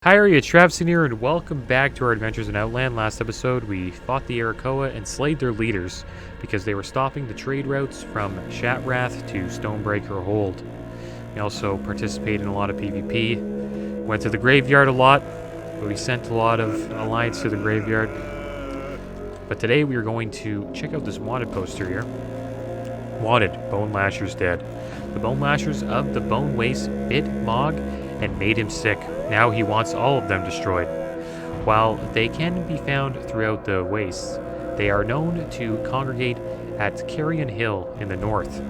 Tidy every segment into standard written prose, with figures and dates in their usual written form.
Hi, it's Travson here, and welcome back to our adventures in Outland. Last episode, we fought the Arakoa and slayed their leaders because they were stopping the trade routes from Shatrath to Stonebreaker Hold. We also participated in a lot of PvP, went to the graveyard a lot, but we sent a lot of alliance to the graveyard. But today we are going to check out this wanted poster here. Wanted, Bonelashers dead. The Bonelashers of the Bone Waste bit Mog and made him sick. Now he wants all of them destroyed. While they can be found throughout the wastes, they are known to congregate at Carrion Hill in the north.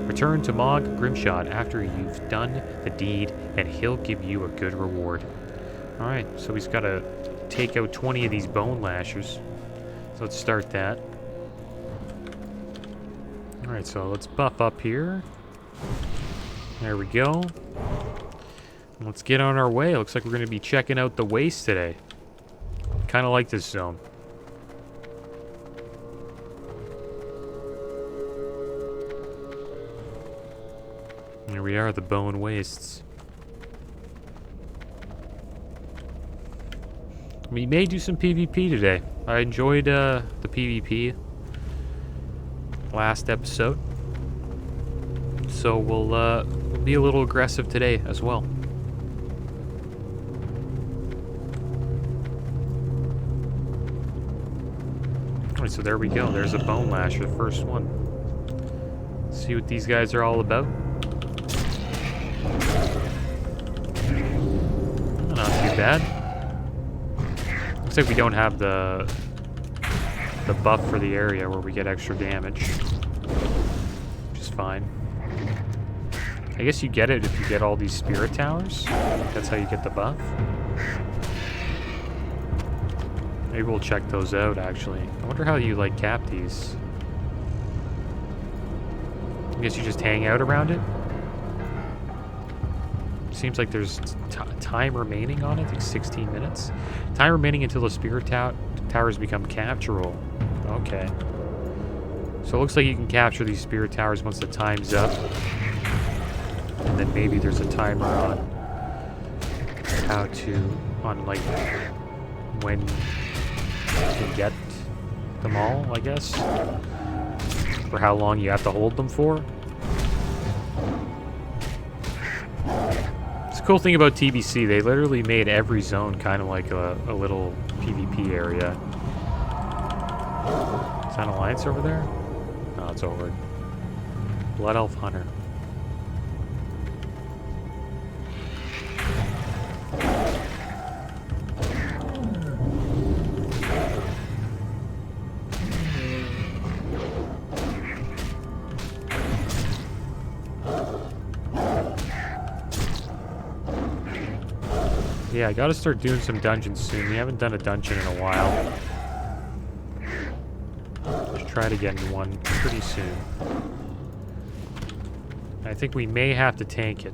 Return to Mog Grimshot after you've done the deed, and he'll give you a good reward. Alright, so he's got to take out 20 of these Bonelashers. So let's start that. Alright, so let's buff up here. There we go. Let's get on our way. Looks like we're going to be checking out the waste today. Kind of like this zone. Here we are, the Bone Wastes. We may do some PvP today. I enjoyed the PvP last episode. So we'll be a little aggressive today as well. Alright, so there we go. There's a Bonelasher, the first one. Let's see what these guys are all about. Not too bad. Looks like we don't have the buff for the area where we get extra damage, which is fine. I guess you get it if you get all these spirit towers. That's how you get the buff. Maybe we'll check those out, actually. I wonder how you, like, cap these. I guess you just hang out around it. Seems like there's time remaining on it, like 16 minutes. Time remaining until the spirit towers become capturable. Okay. So it looks like you can capture these spirit towers once the time's up. And then maybe there's a timer on like, when you can get them all, I guess. For how long you have to hold them for. It's a cool thing about TBC, they literally made every zone kind of like a little PvP area. Is that an alliance over there? No, it's over. Blood Elf Hunter. Yeah, I gotta start doing some dungeons soon. We haven't done a dungeon in a while. Let's try to get into one pretty soon. I think we may have to tank it.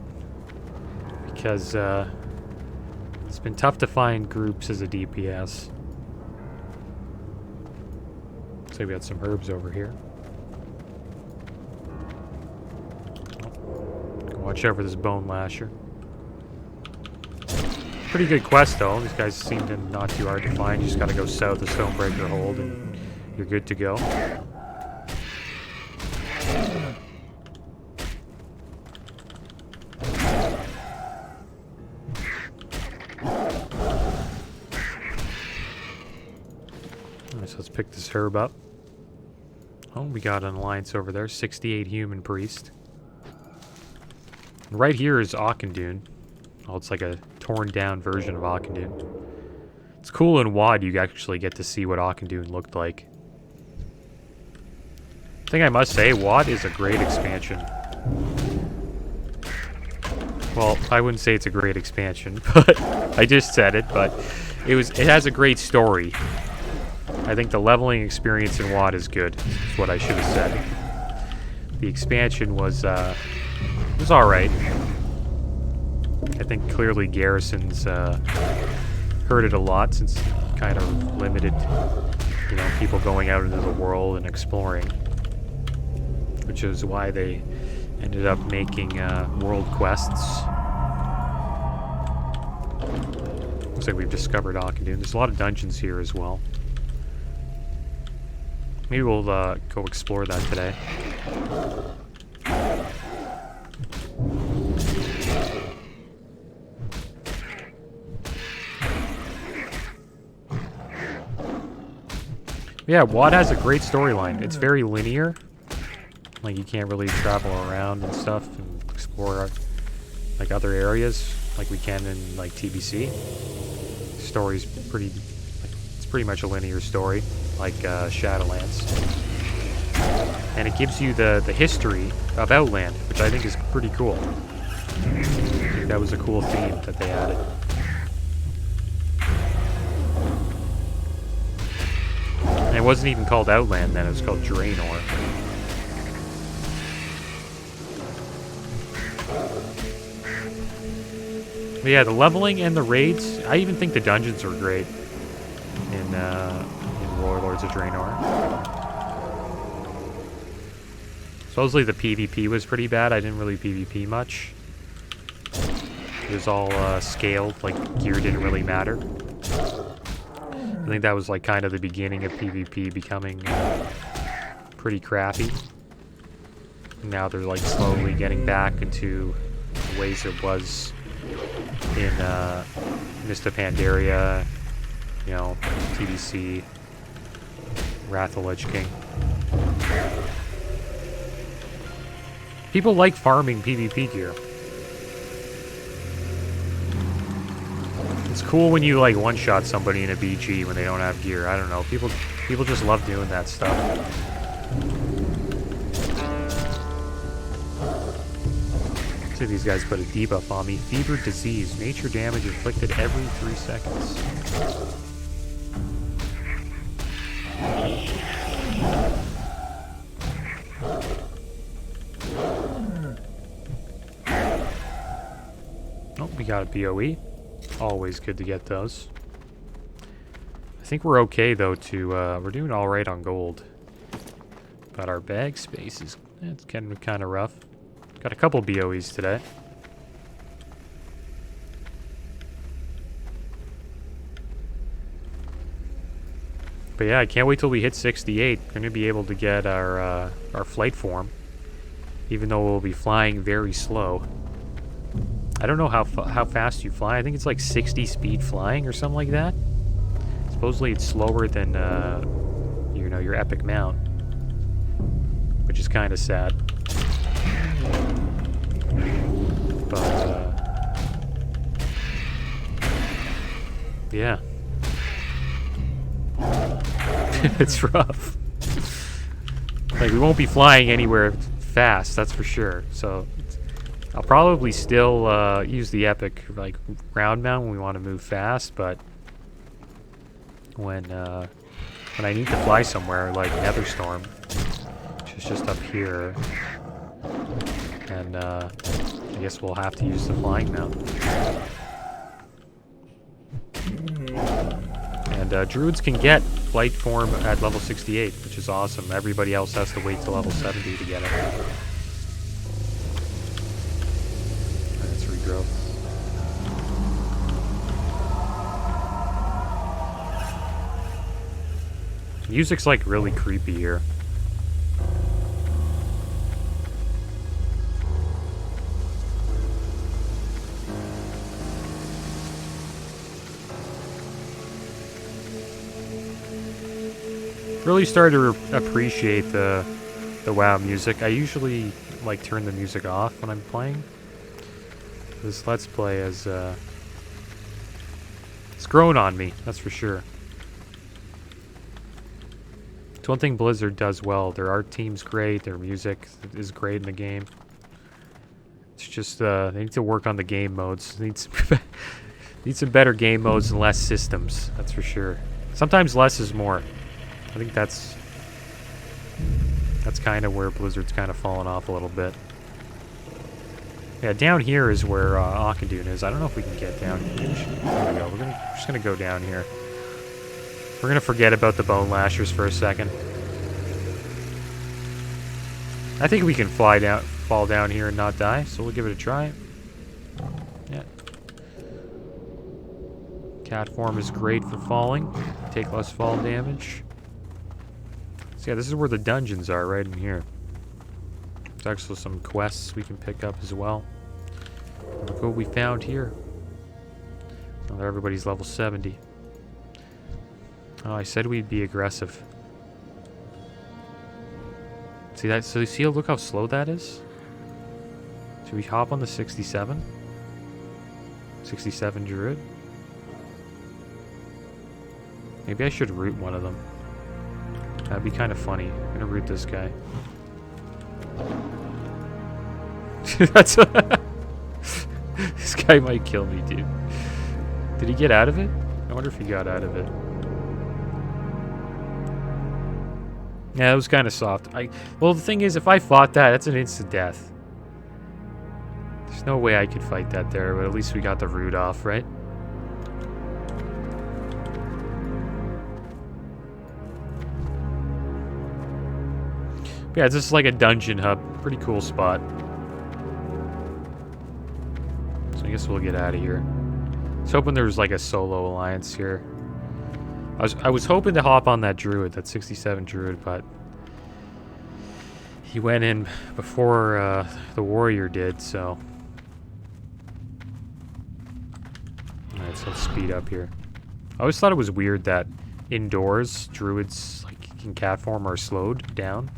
Because, it's been tough to find groups as a DPS. Looks like we got some herbs over here. Watch out for this Bonelasher. Pretty good quest though. These guys seem to not too hard to find. You just gotta go south of Stonebreaker Hold and you're good to go. Alright, so let's pick this herb up. Oh, we got an alliance over there. 68 human priest. And right here is Auchindoun. Oh, it's like a torn down version of Auchindoun. It's cool in WoD you actually get to see what Auchindoun looked like. I think I must say, WoD is a great expansion. Well, I wouldn't say it's a great expansion, but I just said it, but it has a great story. I think the leveling experience in WoD is good, is what I should have said. The expansion was alright. I think clearly Garrison's hurt it a lot since it kind of limited, you know, people going out into the world and exploring, which is why they ended up making world quests. Looks like we've discovered Akandun. There's a lot of dungeons here as well. Maybe we'll go explore that today. Yeah, WoW has a great storyline. It's very linear. Like, you can't really travel around and stuff and explore, like, other areas like we can in, like, TBC. Story's pretty... Like, it's pretty much a linear story, like Shadowlands. And it gives you the history of Outland, which I think is pretty cool. I think that was a cool theme that they added. And it wasn't even called Outland then, it was called Draenor. But yeah, the leveling and the raids, I even think the dungeons were great in Warlords of Draenor. Supposedly the PvP was pretty bad, I didn't really PvP much. It was all scaled, like gear didn't really matter. I think that was like kind of the beginning of PvP becoming pretty crappy. Now they're like slowly getting back into the ways it was in Mist of Pandaria, you know, TBC, Wrath of Lich King. People like farming PvP gear. It's cool when you like one-shot somebody in a BG when they don't have gear. I don't know. People just love doing that stuff. See, these guys put a debuff on me. Fever disease. Nature damage inflicted every 3 seconds. Oh, we got a BOE. Always good to get those. I think we're okay though to we're doing all right on gold, but our bag space is it's kind of rough. Got a couple BOEs today. But yeah, I can't wait till we hit 68. We're gonna be able to get our flight form, even though we'll be flying very slow. I don't know how fast you fly. I think it's like 60 speed flying or something like that. Supposedly it's slower than you know, your epic mount, which is kind of sad. But yeah, it's rough. Like, we won't be flying anywhere fast, that's for sure. So I'll probably still use the epic like ground mount when we want to move fast, but when I need to fly somewhere like Netherstorm, which is just up here, and I guess we'll have to use the flying mount. And Druids can get flight form at level 68, which is awesome. Everybody else has to wait till level 70 to get it. Growth. Music's like really creepy here. Really started to appreciate the WoW music. I usually like turn the music off when I'm playing. This Let's Play has, it's grown on me, that's for sure. It's one thing Blizzard does well. Their art team's great, their music is great in the game. It's just, they need to work on the game modes. Need some better game modes and less systems, that's for sure. Sometimes less is more. I think that's kind of where Blizzard's kind of fallen off a little bit. Yeah, down here is where Akandun is. I don't know if we can get down here. There we go. We're just gonna go down here. We're gonna forget about the Bonelashers for a second. I think we can fall down here and not die, so we'll give it a try. Yeah. Cat form is great for falling. Take less fall damage. So yeah, this is where the dungeons are, right in here. There's actually some quests we can pick up as well. Look what we found here. Oh, everybody's level 70. Oh, I said we'd be aggressive. See that? So you see, look how slow that is? Should we hop on the 67? 67 Druid? Maybe I should root one of them. That'd be kind of funny. I'm gonna root this guy. That's this guy might kill me, dude. Did he get out of it? I wonder if he got out of it. Yeah, it was kind of soft. Well, the thing is, if I fought that, that's an instant death. There's no way I could fight that there, but at least we got the root off, right? Yeah, it's just like a dungeon hub. Pretty cool spot. So I guess we'll get out of here. I was hoping there was like a solo alliance here. I was hoping to hop on that druid, that 67 druid, but he went in before the warrior did, so. Alright, so let's speed up here. I always thought it was weird that indoors druids like in cat form are slowed down.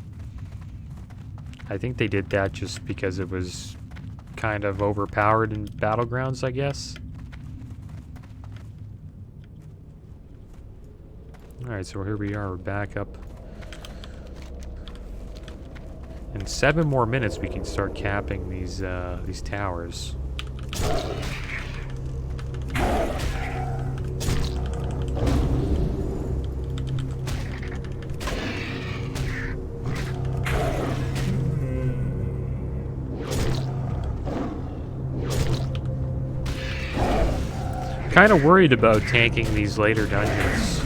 I think they did that just because it was kind of overpowered in battlegrounds, I guess. Alright, so here we are, we're back up. In 7 more minutes we can start capping these towers. Kind of worried about tanking these later dungeons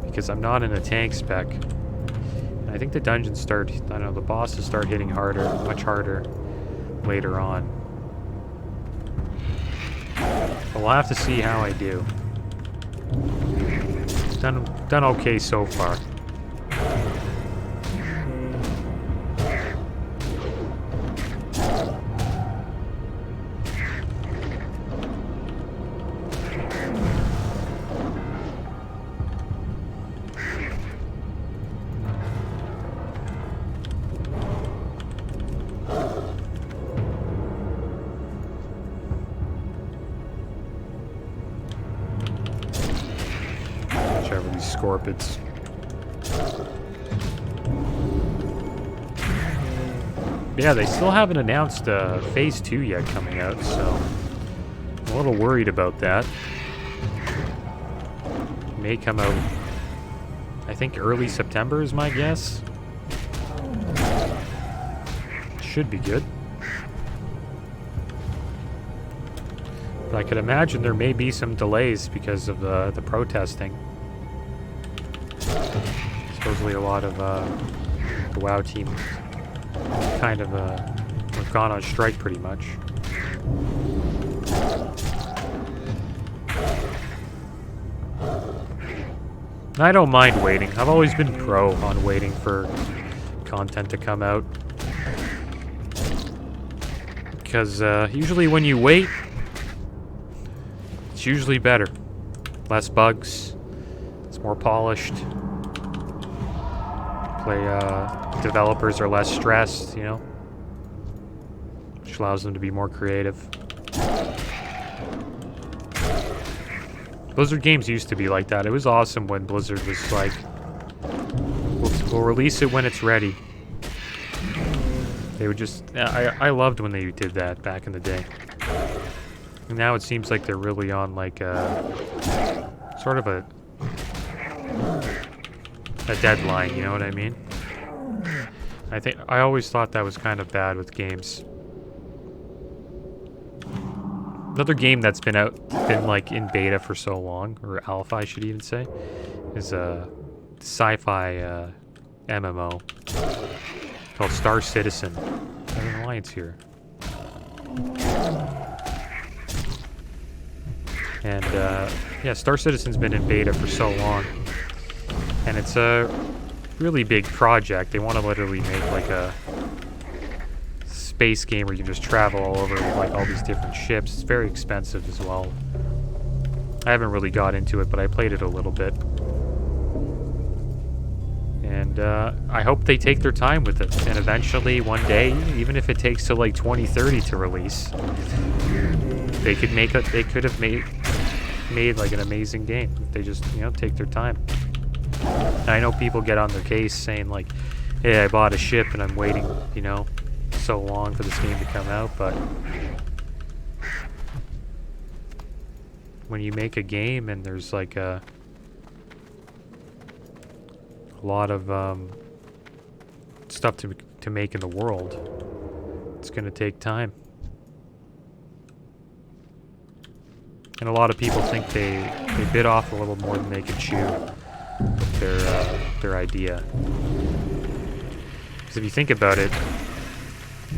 because I'm not in a tank spec. And I think the dungeons start, I don't know, the bosses start hitting harder, much harder later on. But we'll have to see how I do. Done okay so far. Scorpids. Yeah, they still haven't announced Phase 2 yet coming out, so I'm a little worried about that. It may come out, I think early September is my guess. Should be good. But I could imagine there may be some delays because of the protesting. Supposedly a lot of the WoW team kind of have gone on strike pretty much. I don't mind waiting. I've always been pro on waiting for content to come out. Because usually when you wait, it's usually better. Less bugs. It's more polished. Developers are less stressed, you know, which allows them to be more creative. Blizzard games used to be like that. It was awesome when Blizzard was like, we'll release it when it's ready. They would just, I loved when they did that back in the day. And now it seems like they're really on like sort of a deadline, you know what I mean? I always thought that was kind of bad with games. Another game that's been like in beta for so long, or alpha I should even say, is a sci-fi MMO called Star Citizen. I have an alliance here. And yeah, Star Citizen's been in beta for so long. And it's a really big project. They want to literally make like a space game where you can just travel all over with like all these different ships. It's very expensive as well. I haven't really got into it, but I played it a little bit. And I hope they take their time with it. And eventually, one day, even if it takes till like 2030 to release, they could make it. They could have made like an amazing game if they just, you know, take their time. And I know people get on their case saying like, "Hey, I bought a ship and I'm waiting, you know, so long for this game to come out," but when you make a game and there's like a lot of stuff to make in the world, it's gonna take time. And a lot of people think they bit off a little more than they can chew with their idea. Because if you think about it,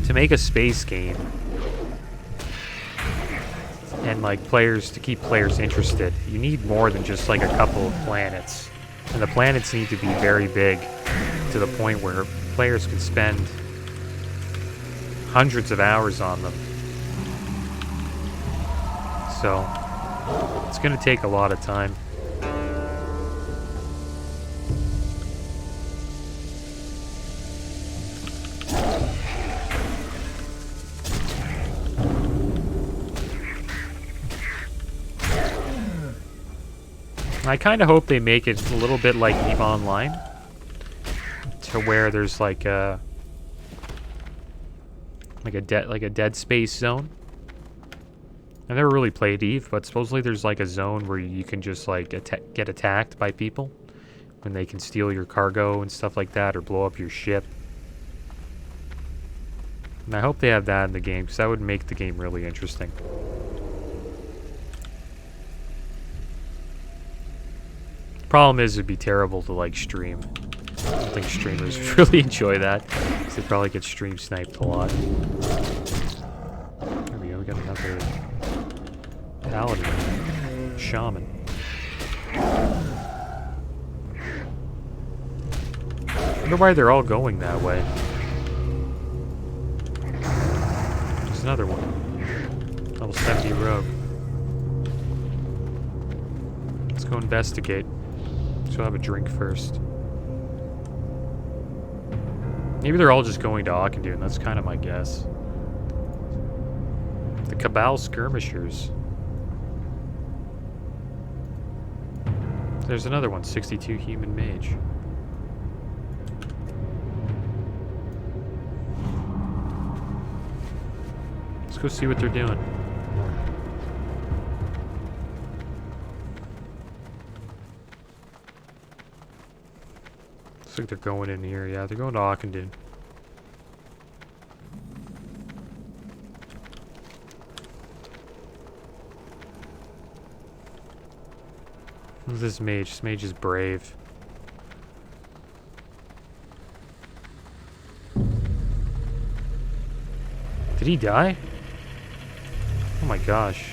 to make a space game and like to keep players interested, you need more than just like a couple of planets. And the planets need to be very big to the point where players can spend hundreds of hours on them. So it's going to take a lot of time. I kind of hope they make it a little bit like EVE Online, to where there's like a dead space zone. I never really played EVE, but supposedly there's like a zone where you can just like get attacked by people when they can steal your cargo and stuff like that, or blow up your ship. And I hope they have that in the game, because that would make the game really interesting. Problem is, it'd be terrible to like stream. I don't think streamers would really enjoy that, because they probably get stream sniped a lot. There we go, we got another paladin, shaman. I wonder why they're all going that way. There's another one. Level 70 rogue. Let's go investigate. So I'll have a drink first. Maybe they're all just going to Auchindoun. That's kind of my guess. The Cabal Skirmishers. There's another one, 62 Human Mage. Let's go see what they're doing. Looks like they're going in here. Yeah, they're going to Auchindoun. Who's this mage? This mage is brave. Did he die? Oh my gosh.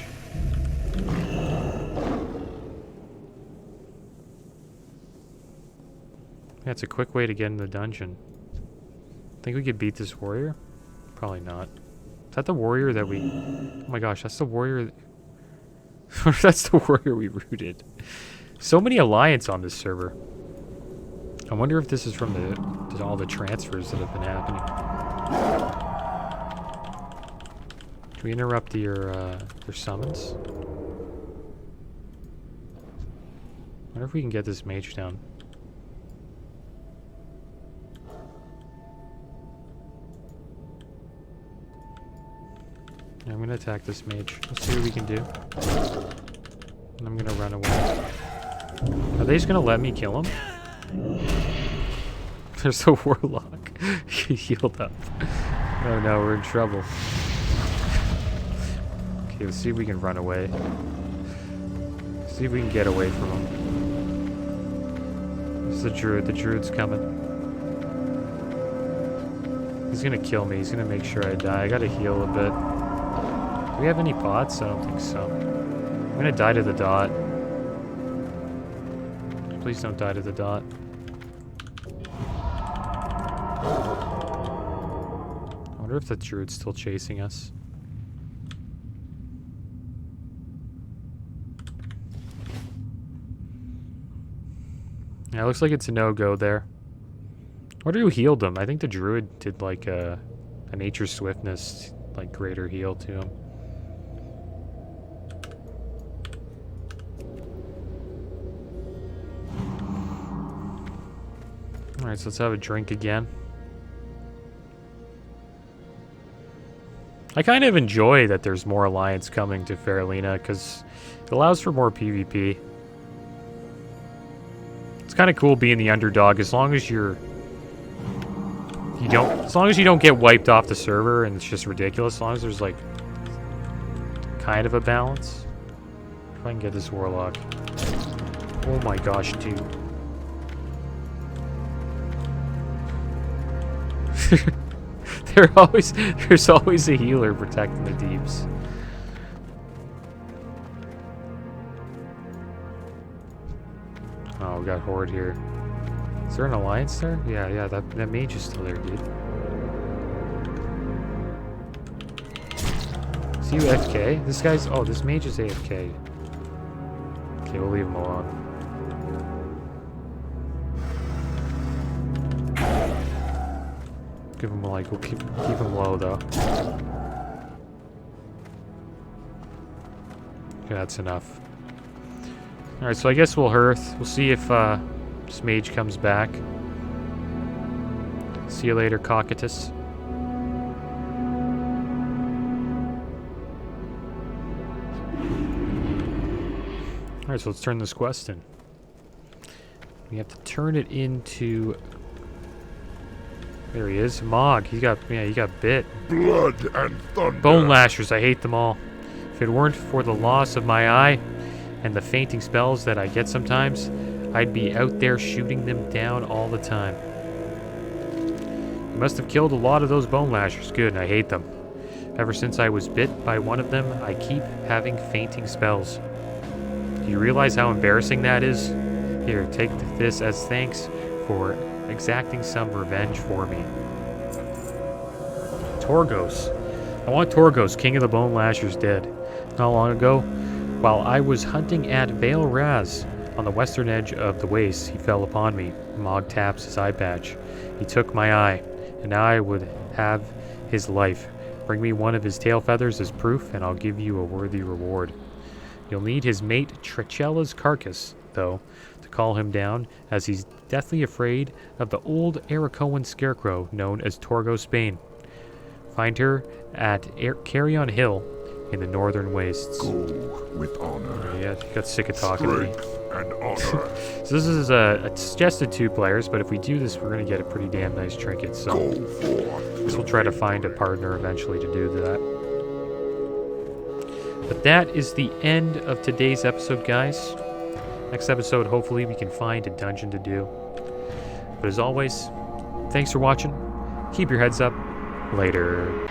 That's a quick way to get in the dungeon. Think we could beat this warrior? Probably not. Is that the warrior that we... Oh my gosh, that's the warrior... That's the warrior we rooted. So many alliance on this server. I wonder if this is from all the transfers that have been happening. Can we interrupt their summons? I wonder if we can get this mage down. I'm gonna attack this mage. Let's see what we can do. And I'm gonna run away. Are they just gonna let me kill him? There's a warlock. He healed up. Oh no, we're in trouble. Okay, let's see if we can run away. See if we can get away from him. This is the druid. The druid's coming. He's gonna kill me. He's gonna make sure I die. I gotta heal a bit. Do we have any pots? I don't think so. I'm gonna die to the dot. Please don't die to the dot. I wonder if the druid's still chasing us. Yeah, it looks like it's a no-go there. I wonder who healed him. I think the druid did like a nature swiftness, like greater heal to him. Alright, so let's have a drink again. I kind of enjoy that there's more alliance coming to Faralina because it allows for more PvP. It's kind of cool being the underdog as long as you don't get wiped off the server and it's just ridiculous. As long as there's like kind of a balance. If I can get this warlock. Oh my gosh, dude. There's always a healer protecting the deeps. Oh, we got Horde here. Is there an alliance there? Yeah, that mage is still there, dude. Is he AFK? This guy's... Oh, this mage is AFK. Okay, we'll leave him alone. Give him like... We'll keep him low, though. Okay, that's enough. Alright, so I guess we'll hearth. We'll see if this mage comes back. See you later, Cocytus. Alright, so let's turn this quest in. We have to turn it into... There he is. Mog. He got bit. Blood and thunder. Bonelashers. I hate them all. If it weren't for the loss of my eye and the fainting spells that I get sometimes, I'd be out there shooting them down all the time. You must have killed a lot of those Bonelashers. Good, and I hate them. Ever since I was bit by one of them, I keep having fainting spells. Do you realize how embarrassing that is? Here, take this as thanks for exacting some revenge for me. Torgos. I want Torgos, King of the Bonelashers, dead. Not long ago, while I was hunting at Vale Raz on the western edge of the wastes, he fell upon me. Mog taps his eye patch. He took my eye, and now I would have his life. Bring me one of his tail feathers as proof, and I'll give you a worthy reward. You'll need his mate Trechella's carcass, though, to call him down, as he's deathly afraid of the old Arakoan scarecrow known as Torgos Bane. Find her at Carrion Hill in the northern wastes. Go with honor. Yeah, you got sick of talking to me. And honor. So this is a suggested 2 players, but if we do this, we're going to get a pretty damn nice trinket. So Go forth. I guess we'll try to find a partner eventually to do that. But that is the end of today's episode, guys. Next episode, hopefully we can find a dungeon to do. But as always, thanks for watching. Keep your heads up. Later.